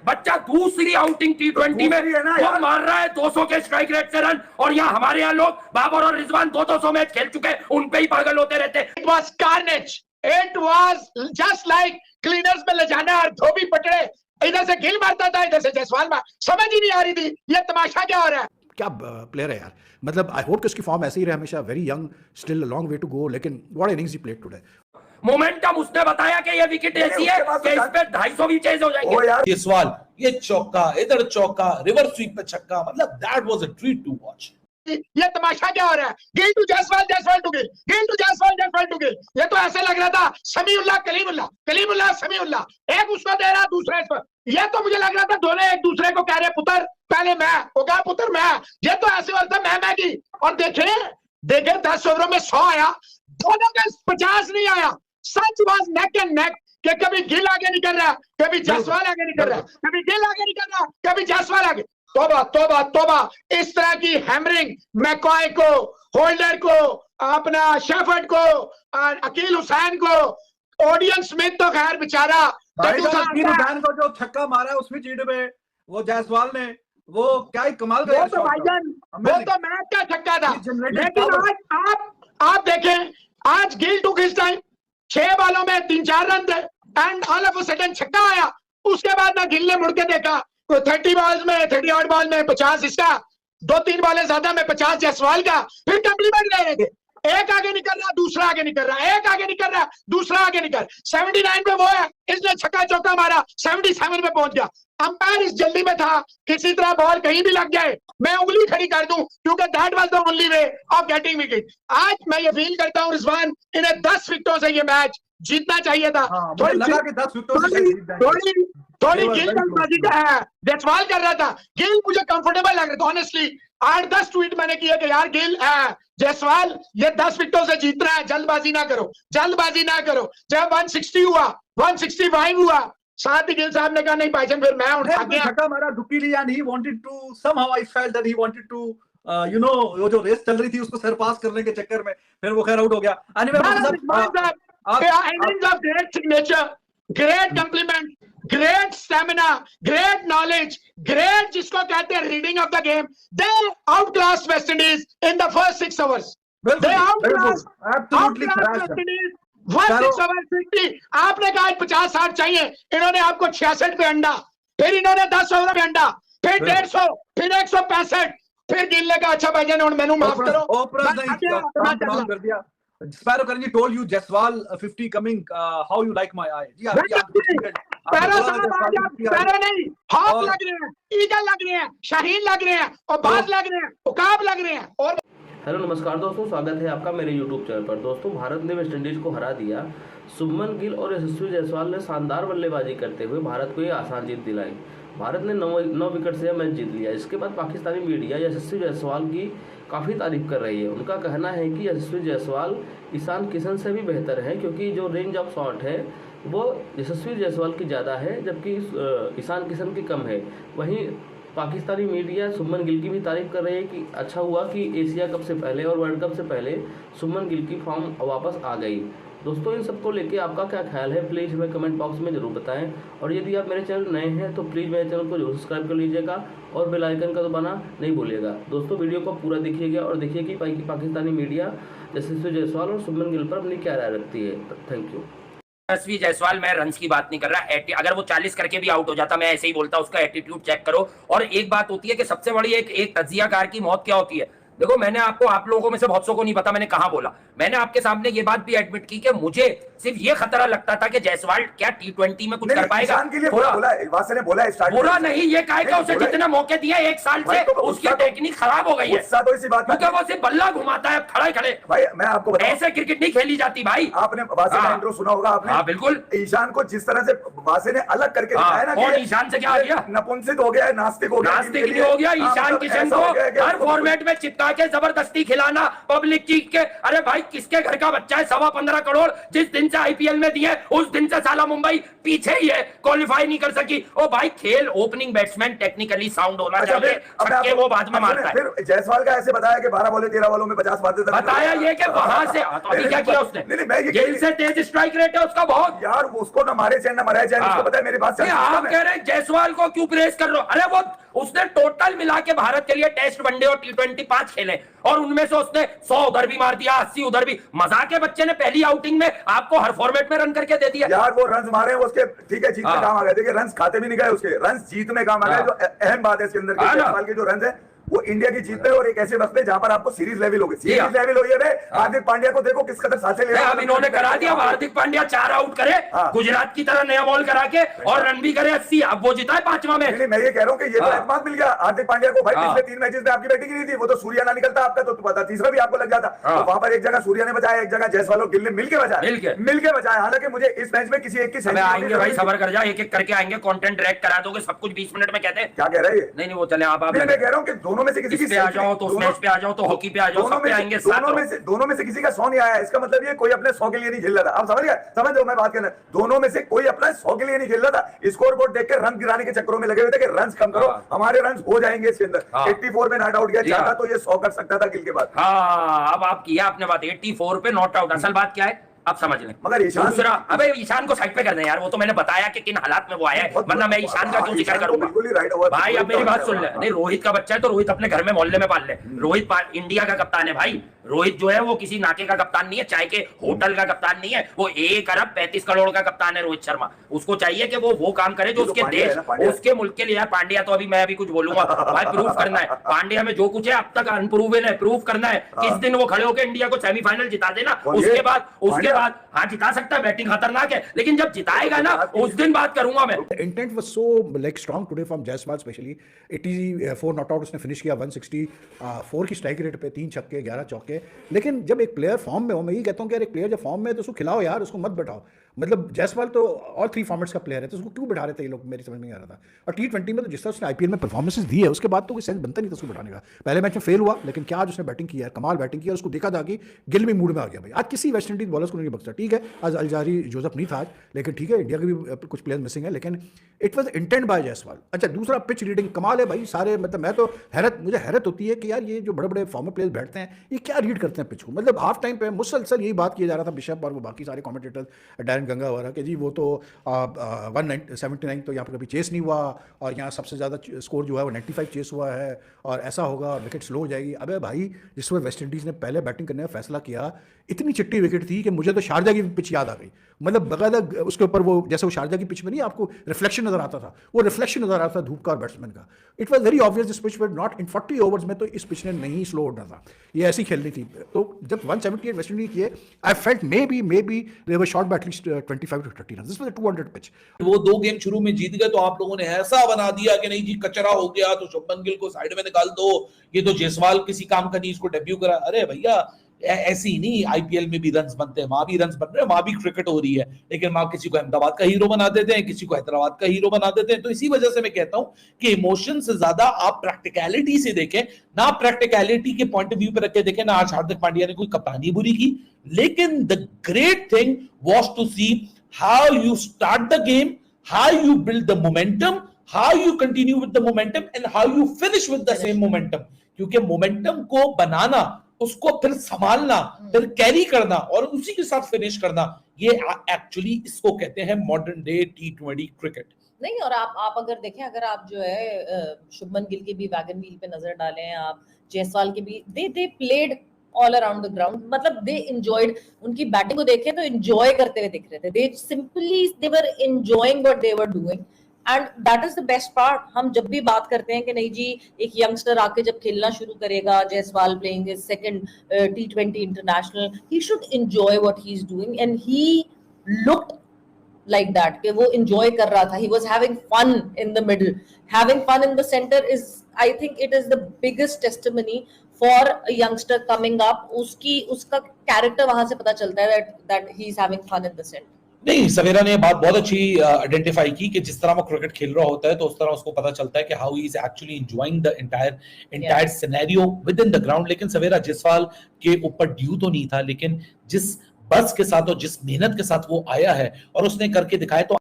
बच्चा दूसरी outing T20 में वो मार रहा है 200 के स्ट्राइक रेट से रन, और यहाँ हमारे यहाँ लोग बाबर और रिजवान 200 मैच खेल चुके हैं, उन पे ही पागल होते रहते। It was carnage, it was just like cleaners में ले जाना और धोबी पकड़े, इधर से गिल मारता था, इधर से जायसवाल मार, समझ ही नहीं आ रही थी ये तमाशा क्या हो रहा है। क्या प्लेयर है यार, मतलब आई होप कि उसकी फॉर्म ऐसे ही रहे हमेशा। Very young, still a long way to go, लेकिन what innings he played today. Momentum उसने बताया कि ये विकेट ऐसी है कि इस पे 250 भी चेज हो जाएंगे। ये सवाल, ये चौका, इधर चौका, रिवर्स स्वीप पे छक्का, मतलब that was a treat to watch. ये तमाशा क्या हो रहा है। Gill to Jaiswal, Jaiswal to Gill, Gill to Jaiswal, Jaiswal to Gill. ये तो ऐसे लग रहा था समीउल्लाह कलीमुल्लाह, कलीमुल्लाह समीउल्लाह, एक उसको दे रहा दूसरा इस पर। ये तो मुझे लग रहा था दोनों एक दूसरे को कह रहे पुत्र पहले मैं, वो कहा पुत्र मैं। ये तो ऐसे होता मैं की। और देखे 10 ओवरों में 100 आया, दोनों का 50 नहीं आया। सच वाज नेक एंड नेक कि कभी गिल आगे निकल रहा, कभी जायसवाल आगे निकल रहा, कभी गिल आगे निकल रहा, कभी जायसवाल आगे। तोबा तोबा तोबा, इस तरह की हैमरिंग मैकॉय को, होल्डर को, अपना शेफर्ड को, अकील हुसैन को, ओडियन स्मिथ तो खैर बेचारा को जो छक्का मारा उस विकेट में, वो जायसवाल ने, वो क्या ही कमाल का, वो तो भाईजान वो तो मैच का छक्का था। लेकिन आज आप देखें, आज गिल टू हिज टाइम, 6 बॉलों में 3-4 रन थे and all of a sudden छक्का आया। उसके बाद ना गिल ने मुड़ के देखा, 30 बॉल्स में 30 ऑड बॉल में 50 इसका, 2-3 बॉलें ज्यादा में 50 जायसवाल का, फिर कंप्लीमेंट ले रहे थे। एक आगे निकल रहा, दूसरा आगे निकल रहा, एक आगे निकल रहा, दूसरा आगे निकल। 79 पे वो है, इसने छक्का चौका मारा, 77 पे पहुंच गया। अंपायर इस जल्दी में था, किसी तरह बॉल कहीं भी लग जाए मैं उंगली खड़ी कर दूं, क्योंकि that was the only way of getting wicket. आज मैं ये फील करता हूं रिजवान, इन्हें 10 विकेटों से ये मैच जीतना चाहिए था। थोड़ी गिल जल्दबाजी का है, जायसवाल कर रहा था, गिल मुझे कंफर्टेबल लग रहा था ऑनेस्टली। 8-10 ट्वीट मैंने किया कि यार गिल जायसवाल ये 10 विकेटों से जीत रहा है, जल्दबाजी ना करो, जल्दबाजी ना करो। जब 160 हुआ, 165 हुआ, साथ ही गिल साहब ने कहा नहीं भाईजान फिर मैं उठा गया, छक्का मारा दुक्की लिया, and he wanted to somehow I felt that he wanted to वो जो रेस चल रही थी उसको सरपास करने के चक्कर में फिर वो खैर आउट हो गया। Great signature, great complement, great stamina, great knowledge, great जिसको कहते हैं reading of the game. They out class West Indies in the first 6 overs. They out class West Indies 6 over 50। आपने कहा 50-60 चाहिए, इन्होंने आपको 66 पे अंडा, फिर इन्होंने 10 ओवर में अंडा, फिर 150, फिर 165, फिर गिल ने कहा अच्छा भाईजान और मैनू माफ करो। Sparrow Karanji told you Jaiswal 50 coming, how you like my eye? जी Sparrow नहीं, हॉक लग रहे हैं, ईगल लग रहे हैं, शाहीन लग रहे हैं, और बाज लग रहे हैं, उकाब लग रहे हैं। और हेलो नमस्कार दोस्तों, स्वागत है आपका मेरे यूट्यूब चैनल पर। दोस्तों, भारत ने वेस्ट इंडीज को हरा दिया। शुभमन गिल और यशस्वी जायसवाल ने शानदार बल्लेबाजी करते हुए भारत को ये आसान जीत दिलाई। भारत ने 9 विकेट से मैच जीत लिया। इसके बाद पाकिस्तानी मीडिया यशस्वी जायसवाल की काफ़ी तारीफ कर रही है। उनका कहना है कि यशस्वी जायसवाल ईशान किशन से भी बेहतर है, क्योंकि जो रेंज ऑफ शॉट है वो यशस्वी जायसवाल की ज़्यादा है, जबकि ईशान किशन की कम है। वहीं पाकिस्तानी मीडिया शुभमन गिल की भी तारीफ कर रही है कि अच्छा हुआ कि एशिया कप से पहले और वर्ल्ड कप से पहले शुभमन गिल की फॉर्म वापस आ गई। दोस्तों, इन सबको लेके आपका क्या ख्याल है, प्लीज़ हमें कमेंट बॉक्स में ज़रूर बताएं। और यदि आप मेरे चैनल नए हैं तो प्लीज़ मेरे चैनल को जरूर सब्सक्राइब कर लीजिएगा और बेल आइकन का दबाना नहीं भूलिएगा। दोस्तों, वीडियो को पूरा देखिएगा और देखिए कि पाकिस्तानी मीडिया यशस्वी जायसवाल और शुभमन गिल पर अपनी क्या राय रखती है। Thank you. यशस्वी जायसवाल, मैं रन्स की बात नहीं कर रहा, अगर वो 40 करके भी आउट हो जाता मैं ऐसे ही बोलता उसका एटीट्यूड चेक करो। और एक बात होती है कि सबसे बड़ी एक तजियाकार की मौत क्या होती है। देखो, मैंने आपको, आप लोगों में से बहुत सौ को नहीं पता मैंने कहा बोला, मैंने आपके सामने ये बात भी एडमिट की कि मुझे सिर्फ ये खतरा लगता था कि जायसवाल क्या T20 में कुछ कर पाएगा। बोला नहीं, ये कहा कि उसे जितने मौके दिए 1 साल से उसकी टेक्निक खराब हो गई है, क्योंकि वो सिर्फ बल्ला घुमाता है खड़े खड़े। भाई मैं आपको ऐसे क्रिकेट नहीं खेली जाती भाई। आपने वासे का इंट्रो सुना होगा आपने। बिल्कुल। ईशान को जिस तरह से वासे ने अलग करके दिखाया ना, और ईशान से क्या हो गया, नपुंसक हो गया, नास्तिक हो गया, नास्तिक नहीं हो गया। ईशान किशन को हर फॉर्मेट में चिपका के जबरदस्ती खिलाना, पब्लिक की के, अरे भाई किसके घर का बच्चा है 15.25 करोड़, जिस दिन दिन से आईपीएल में दिए, उस दिन से साला मुंबई पीछे ही है, क्वालिफाई नहीं कर सकी। ओ भाई खेल, ओपनिंग बैट्समैन टेक्निकली साउंड होना चाहिए, छक्के वो बाद में मारता है। फिर जायसवाल का ऐसे बताया कि 12 बॉले 13 बॉलों में 50 मार देता, बताया ये कि वहां से अभी क्या किया उसने, गिल से तेज स्ट्राइक रेट है उसका बहुत यार, उसको ना मारे चैन ना मराए चैन, उसको पता है मेरी बात। आप कह रहे हैं जायसवाल को क्यों प्रेस कर रहे हो? अरे वो उसने टोटल मिला के भारत के लिए टेस्ट, वनडे और T20 5 खेले और उनमें से उसने 100 उधर भी मार दिया, 80 उधर भी। मजाक के बच्चे ने पहली आउटिंग में आपको हर फॉर्मेट में रन करके दे दिया। यार वो रन मारे उसके, ठीक है, जीत में काम आ गए, देखिए रन खाते भी नहीं गए उसके, रन जीत में काम आ गए। जो अहम बात है इसके अंदर जायसवाल के जो रन है वो इंडिया की जीत पे, और एक ऐसे वक्त में जहां पर आपको सीरीज लेवल होगी, सीरीज लेवल हुई है। हार्दिक पांड्या को देखो किस कदर सांसें ले रहा है। अब इन्होंने करा दिया, हार्दिक पांड्या 4 आउट करे गुजरात की तरह नया बॉल करा के और रन भी करे 80, अब वो जीता है 5वां मैच। मैं ये कह रहा हूँ कि ये तो एतमाद मिल गया हार्दिक पांड्या को। भाई पिछले 3 मैचेस में आपकी बैटिंग नहीं थी, वो तो सूर्या ना निकलता आपका तो पता तीसरा भी आपको लग जाता। तो वहां पर एक जगह सूर्या ने बचाया, एक जगह जायसवाल और गिल ने मिलकर बचाया। हालांकि मुझे इस मैच में किसी एक की सेंचुरी आएंगे भाई, सबर कर जा, एक एक करके आएंगे, कंटेंट ट्रैक करा दोगे सब कुछ 20 मिनट में। कहते हैं क्या कह रहे हैं? नहीं वो चले, आप मैं कह रहा हूँ कि दोनों में से किसी की जाओ तो मैच पे आ जाओ, तो हॉकी पे आ जाओ, सब पे आएंगे। दोनों में से किसी का 100 नहीं आया, इसका मतलब ये कोई अपने 100 के लिए नहीं खेल रहा था। आप समझ गए? समझ लो मैं बात करना, दोनों में से कोई अपना 100 के लिए नहीं खेल रहा था। स्कोर बोर्ड देख के रन गिराने के चक्करों में लगे हुए थे कि रन कम करो, हमारे रन हो जाएंगे इसके अंदर। 84 में नॉट आउट गया, चाहता तो ये 100 कर सकता था गिल के बाद। हाँ, अब आप किया आपने बात, 84 पे नॉट आउट। असल बात क्या है आप समझ लें। मगर ईशान, दूसरा, अबे ईशान को साइड पे कर दें यार, वो तो मैंने बताया कि किन हालात में वो आया है, वरना मैं ईशान का क्यों जिक्र करूंगा। भाई अब मेरी बात सुन ले, नहीं रोहित का बच्चा है तो रोहित अपने घर में मोहल्ले में पाल ले। रोहित इंडिया का कप्तान है भाई। रोहित जो है वो किसी नाके का कप्तान नहीं है, चाय के होटल का कप्तान नहीं है, वो 1 अरब 35 करोड़ का कप्तान है रोहित शर्मा। उसको चाहिए कि वो काम करे जो उसके देश, उसके मुल्क के लिए। पांड्या तो अभी मैं अभी कुछ बोलूंगा भाई, प्रूव करना है पांड्या में जो कुछ है अब तक अनप्रूवन है, प्रूव करना है। किस दिन वो खड़े होकर इंडिया को सेमीफाइनल जिता देना, उसके बाद हाँ जिता सकता है, बैटिंग खतरनाक है, लेकिन जब जिताएगा ना उस दिन बात करूंगा मैं। Intent was so like strong today from Jaiswal specially. 84 not out उसने फिनिश किया, 164 की स्ट्राइक रेट पे, 3 छक्के 11 चौके। लेकिन जब एक प्लेयर फॉर्म में हो, मैं ये कहता हूँ कि यार एक प्लेयर जब फॉर्म में है तो उसको खिलाओ यार, उसको मत बैठाओ। मतलब जायसवाल तो और 3 फॉर्मेट्स का प्लेयर है तो उसको क्यों बैठा रहे थे ये लोग, मेरी समझ में नहीं आ रहा था। और T20 में तो जिस तरह उसने IPL में परफॉर्मेंसेस दी है उसके बाद तो कोई सेंस बनता नहीं था उसको बैठाने का। पहले मैच में फेल हुआ, लेकिन क्या आज उसने बैटिंग की है, कमाल बैटिंग की, और उसको देखा था कि गिल भी मूड में आ गया भाई। आज किसी वेस्ट इंडीज बॉलर्स को नहीं बख्शा। ठीक है आज अलजारी जोसेफ नहीं था आज, लेकिन ठीक है इंडिया के भी कुछ प्लेयर्स मिसिंग है, लेकिन it was intent by Jaiswal. अच्छा दूसरा पिच रीडिंग कमाल है भाई सारे, मतलब मैं तो मुझे हैरत होती है कि यार ये जो बड़े बड़े फॉर्मर प्लेयर्स बैठते हैं ये क्या रीड करते हैं पिच को। मतलब हाफ टाइम पे मुसलसल यही बात किया जा रहा था बिशप और वो बाकी सारे कमेंटेटर डैरन गंगा वगैरह के, जी वो तो 179 तो यहाँ पर कभी चेस नहीं हुआ, और यहाँ सबसे ज़्यादा स्कोर जो है वो 95 चेस हुआ है, और ऐसा होगा विकेट स्लो हो जाएगी। अबे भाई जिस वक्त वेस्ट इंडीज़ ने पहले बैटिंग करने का फैसला किया इतनी चिट्टी विकेट थी कि मुझे तो शारजा की पिच याद आ गई। मतलब बकायदा उसके ऊपर वो जैसे वो शारजा की पिच में नहीं आपको रिफ्लेक्शन नजर आता था, वो रिफ्लेक्शन नजर आता था धूप का और बैट्समैन का। It was very obvious this pitch not in 40 overs में तो इस पिच ने नहीं स्लो होना था, ये ऐसी खेलनी थी। तो जब 178 वेस्ट इंडीज किए I felt may be they were shot bye at least 25 to 30 run. This was a 200 pitch. वो 2 गेम शुरू में जीत गए तो आप लोगों ने ऐसा बना दिया कि नहीं जी कचरा हो गया तो शुभमन गिल को साइड में निकाल दो, ये तो जायसवाल किसी काम का नहीं, इसको डेब्यू करा। अरे भैया ऐसी ही नहीं, आईपीएल में भी रन्स बनते हैं, वहां भी रन्स बन रहे हैं, वहां भी क्रिकेट हो रही है, लेकिन वहां किसी को अहमदाबाद का हीरो बना देते हैं, किसी को हैदराबाद का हीरो बना देते हैं। तो इसी वजह से मैं कहता हूं कि इमोशन से ज्यादा आप प्रैक्टिकलिटी से देखें ना, प्रैक्टिकलिटी के पॉइंट ऑफ व्यू पे रख के देखें ना। आज हार्दिक पांड्या ने कोई कप्तानी बुरी की, लेकिन the great thing was to see how you start the game, how you build the momentum, how you continue with the momentum and how you finish with the same momentum। क्योंकि मोमेंटम को बनाना, उसको फिर संभालना, फिर carry करना और उसी के साथ फिनिश करना, ये एक्चुअली इसको कहते हैं मॉडर्न डे T20 क्रिकेट। नहीं, और आप अगर देखें, अगर आप जो है शुभमन गिल के भी वैगन व्हील पे नजर डालें, आप जायसवाल के भी, they played all around the ground. मतलब दे एंजॉयड, उनकी बैटिंग को देखें तो एंजॉय करते हुए दिख रहे थे। दे simply they were enjoying what they were doing and that is the best part. हम जब भी बात करते हैं कि नहीं जी एक यंगस्टर आके जब खेलना शुरू करेगा, Jaiswal playing his second T20 international, he should enjoy what he is doing and he looked like that कि वो enjoy कर रहा था। He was having fun in the middle, having fun in the center is, I think it is the biggest testimony for a youngster coming up। उसका character वहां से पता चलता है that he is having fun in the center। नहीं, सवेरा ने बात बहुत अच्छी आइडेंटिफाई की कि जिस तरह वो क्रिकेट खेल रहा होता है तो उस तरह उसको पता चलता है कि how he is actually enjoying the entire scenario with in the ground. लेकिन सवेरा जायसवाल के ऊपर ड्यू तो नहीं था, लेकिन जिस बस के साथ और जिस मेहनत के साथ वो आया है और उसने करके दिखाया, तो